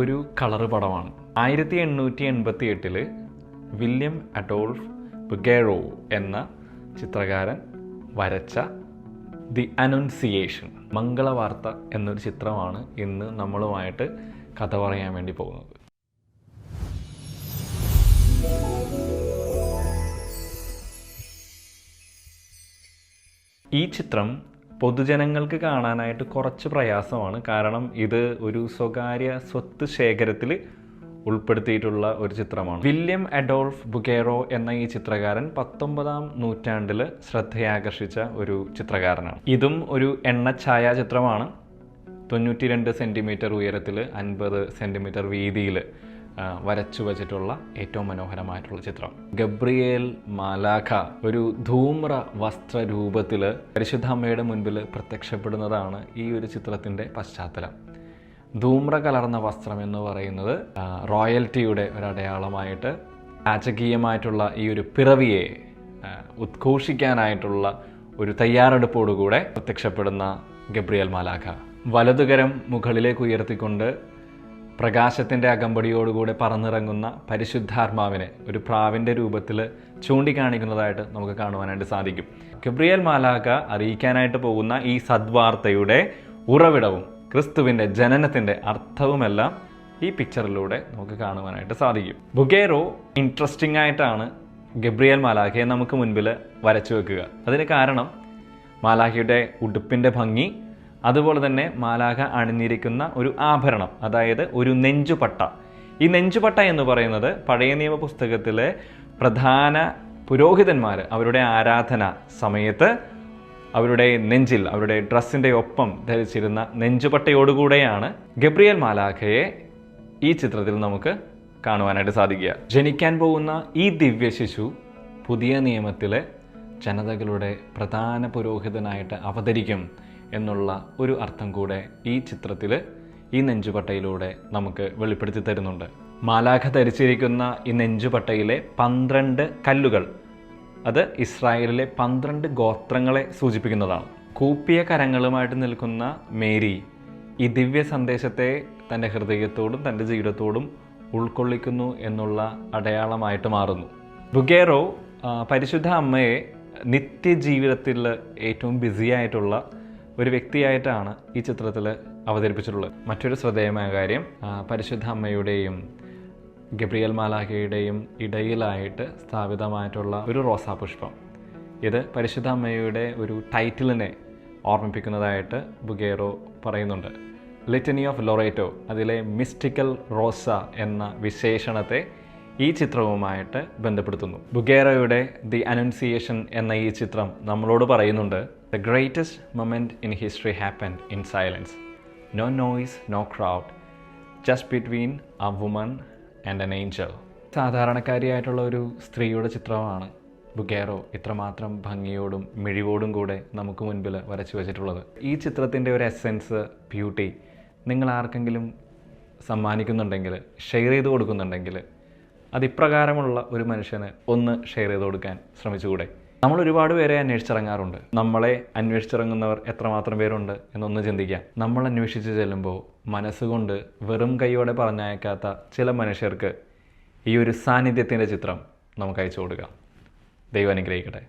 ഒരു കളർ പടമാണ്. 1888 William Adolf ബുഗേറോ എന്ന ചിത്രകാരൻ വരച്ച ദി അനൗൺസിയേഷൻ, മംഗളവാർത്ത എന്നൊരു ചിത്രമാണ് ഇന്ന് നമ്മളുമായിട്ട് കഥ പറയാൻ വേണ്ടി പോകുന്നത്. ഈ ചിത്രം പൊതുജനങ്ങൾക്ക് കാണാനായിട്ട് കുറച്ച് പ്രയാസമാണ്. കാരണം ഇത് ഒരു സ്വകാര്യ സ്വത്ത് ശേഖരത്തിൽ ഉൾപ്പെടുത്തിയിട്ടുള്ള ഒരു ചിത്രമാണ്. വില്യം അഡോൾഫ് ബുഗേറോ എന്ന ഈ ചിത്രകാരൻ 19-ാം നൂറ്റാണ്ടിൽ ശ്രദ്ധയാകർഷിച്ച ഒരു ചിത്രകാരനാണ്. ഇതും ഒരു എണ്ണ ഛായാചിത്രമാണ്. 92 സെൻറ്റിമീറ്റർ ഉയരത്തിൽ 50 സെൻറ്റിമീറ്റർ വീതിയിൽ വരച്ചു വച്ചിട്ടുള്ള ഏറ്റവും മനോഹരമായിട്ടുള്ള ചിത്രം. ഗബ്രിയേൽ മാലാഖ ഒരു ധൂമ്ര വസ്ത്രരൂപത്തിൽ പരിശുദ്ധ അമ്മയുടെ മുൻപിൽ പ്രത്യക്ഷപ്പെടുന്നതാണ് ഈ ഒരു ചിത്രത്തിൻ്റെ പശ്ചാത്തലം. ധൂമ്ര കലർന്ന വസ്ത്രം എന്ന് പറയുന്നത് റോയൽറ്റിയുടെ ഒരടയാളമായിട്ട് രാജകീയമായിട്ടുള്ള ഈ ഒരു പിറവിയെ ഉദ്ഘോഷിക്കാനായിട്ടുള്ള ഒരു തയ്യാറെടുപ്പോടുകൂടെ പ്രത്യക്ഷപ്പെടുന്ന ഗബ്രിയേൽ മാലാഖ വലതുകരം മുകളിലേക്ക് ഉയർത്തിക്കൊണ്ട് പ്രകാശത്തിൻ്റെ അകമ്പടിയോടുകൂടെ പറന്നിറങ്ങുന്ന പരിശുദ്ധാത്മാവിനെ ഒരു പ്രാവിൻ്റെ രൂപത്തിൽ ചൂണ്ടിക്കാണിക്കുന്നതായിട്ട് നമുക്ക് കാണുവാനായിട്ട് സാധിക്കും. ഗബ്രിയേൽ മാലാഖ അറിയിക്കാനായിട്ട് പോകുന്ന ഈ സദ്വാർത്തയുടെ ഉറവിടവും ക്രിസ്തുവിൻ്റെ ജനനത്തിൻ്റെ അർത്ഥവുമെല്ലാം ഈ പിക്ചറിലൂടെ നമുക്ക് കാണുവാനായിട്ട് സാധിക്കും. ബുഗേറോ ഇൻട്രസ്റ്റിംഗ് ആയിട്ടാണ് ഗബ്രിയേൽ മാലാഖയെ നമുക്ക് മുൻപിൽ വരച്ചു വെക്കുക. അതിന് കാരണം മാലാഖയുടെ ഉടുപ്പിൻ്റെ ഭംഗി, അതുപോലെ തന്നെ മാലാഖ അണിഞ്ഞിരിക്കുന്ന ഒരു ആഭരണം, അതായത് ഒരു നെഞ്ചുപട്ട. ഈ നെഞ്ചുപട്ട എന്ന് പറയുന്നത് പഴയ നിയമ പുസ്തകത്തിലെ പ്രധാന പുരോഹിതന്മാർ അവരുടെ ആരാധന സമയത്ത് അവരുടെ നെഞ്ചിൽ അവരുടെ ഡ്രസ്സിൻ്റെ ഒപ്പം ധരിച്ചിരുന്ന നെഞ്ചുപട്ടയോടുകൂടെയാണ് ഗബ്രിയേൽ മാലാഖയെ ഈ ചിത്രത്തിൽ നമുക്ക് കാണുവാനായിട്ട് സാധിക്കുക. ജനിക്കാൻ പോകുന്ന ഈ ദിവ്യ ശിശു പുതിയ നിയമത്തിലെ ജനതകളുടെ പ്രധാന പുരോഹിതനായിട്ട് അവതരിക്കും എന്നുള്ള ഒരു അർത്ഥം കൂടെ ഈ ചിത്രത്തിൽ ഈ നെഞ്ചുപട്ടയിലൂടെ നമുക്ക് വെളിപ്പെടുത്തി തരുന്നുണ്ട്. മാലാഖ ധരിച്ചിരിക്കുന്ന ഈ നെഞ്ചുപട്ടയിലെ 12 കല്ലുകൾ അത് ഇസ്രായേലിലെ 12 ഗോത്രങ്ങളെ സൂചിപ്പിക്കുന്നതാണ്. കൂപ്പിയ കരങ്ങളുമായിട്ട് നിൽക്കുന്ന മേരി ഈ ദിവ്യ സന്ദേശത്തെ തൻ്റെ ഹൃദയത്തോടും തൻ്റെ ജീവിതത്തോടും ഉൾക്കൊള്ളിക്കുന്നു എന്നുള്ള അടയാളമായിട്ട് മാറുന്നു. ബുഗേറോ പരിശുദ്ധ അമ്മയെ നിത്യജീവിതത്തിൽ ഏറ്റവും ബിസിയായിട്ടുള്ള ഒരു വ്യക്തിയായിട്ടാണ് ഈ ചിത്രത്തിൽ അവതരിപ്പിച്ചിട്ടുള്ളത്. മറ്റൊരു ശ്രദ്ധേയമായ കാര്യം, പരിശുദ്ധ അമ്മയുടെയും ഗബ്രിയേൽ മാലാഖയുടെയും ഇടയിലായിട്ട് സ്ഥാപിതമായിട്ടുള്ള ഒരു റോസാപുഷ്പം. ഇത് പരിശുദ്ധ അമ്മയുടെ ഒരു ടൈറ്റിലിനെ ഓർമ്മിപ്പിക്കുന്നതായിട്ട് ബുഗേറോ പറയുന്നുണ്ട്. ലിറ്റനി ഓഫ് ലൊറേറ്റോ, അതിലെ മിസ്റ്റിക്കൽ റോസ എന്ന വിശേഷണത്തെ ഈ ചിത്രവുമായിട്ട് ബന്ധപ്പെടുത്തുന്നു. ബുഗേറോയുടെ ദി അനൗൺസിയേഷൻ എന്ന ഈ ചിത്രം നമ്മളോട് പറയുന്നുണ്ട്, The greatest moment in history happened in silence. No noise, no crowd, just between a woman and an angel. സാധാരണക്കാരിയായിട്ടുള്ള ഒരു സ്ത്രീയുടെ ചിത്രമാണ് ബുഗേറോ ഇത്രമാത്രം ഭംഗിയോടും മിഴിവോടും കൂടെ നമുക്ക് മുൻപിൽ വരച്ചു വച്ചിട്ടുള്ളത്. ഈ ചിത്രത്തിൻ്റെ ഒരു എസെൻസ്, ബ്യൂട്ടി നിങ്ങൾ ആർക്കെങ്കിലും സമ്മാനിക്കുന്നുണ്ടെങ്കിൽ, ഷെയർ ചെയ്ത് കൊടുക്കുന്നുണ്ടെങ്കിൽ, അതിപ്രകാരമുള്ള ഒരു മനുഷ്യന് ഒന്ന് ഷെയർ ചെയ്ത് കൊടുക്കാൻ ശ്രമിച്ചുകൂടെ? നമ്മൾ ഒരുപാട് പേരെ അന്വേഷിച്ചിറങ്ങാറുണ്ട്. നമ്മളെ അന്വേഷിച്ചിറങ്ങുന്നവർ എത്രമാത്രം പേരുണ്ട് എന്നൊന്ന് ചിന്തിക്കാം. നമ്മൾ അന്വേഷിച്ച് ചെല്ലുമ്പോൾ മനസ്സുകൊണ്ട് വെറും കൈയോടെ പറഞ്ഞയക്കാത്ത ചില മനുഷ്യർക്ക് ഈ ഒരു സാന്നിധ്യത്തിൻ്റെ ചിത്രം നമുക്ക് അയച്ചു കൊടുക്കാം. ദൈവം അനുഗ്രഹിക്കട്ടെ.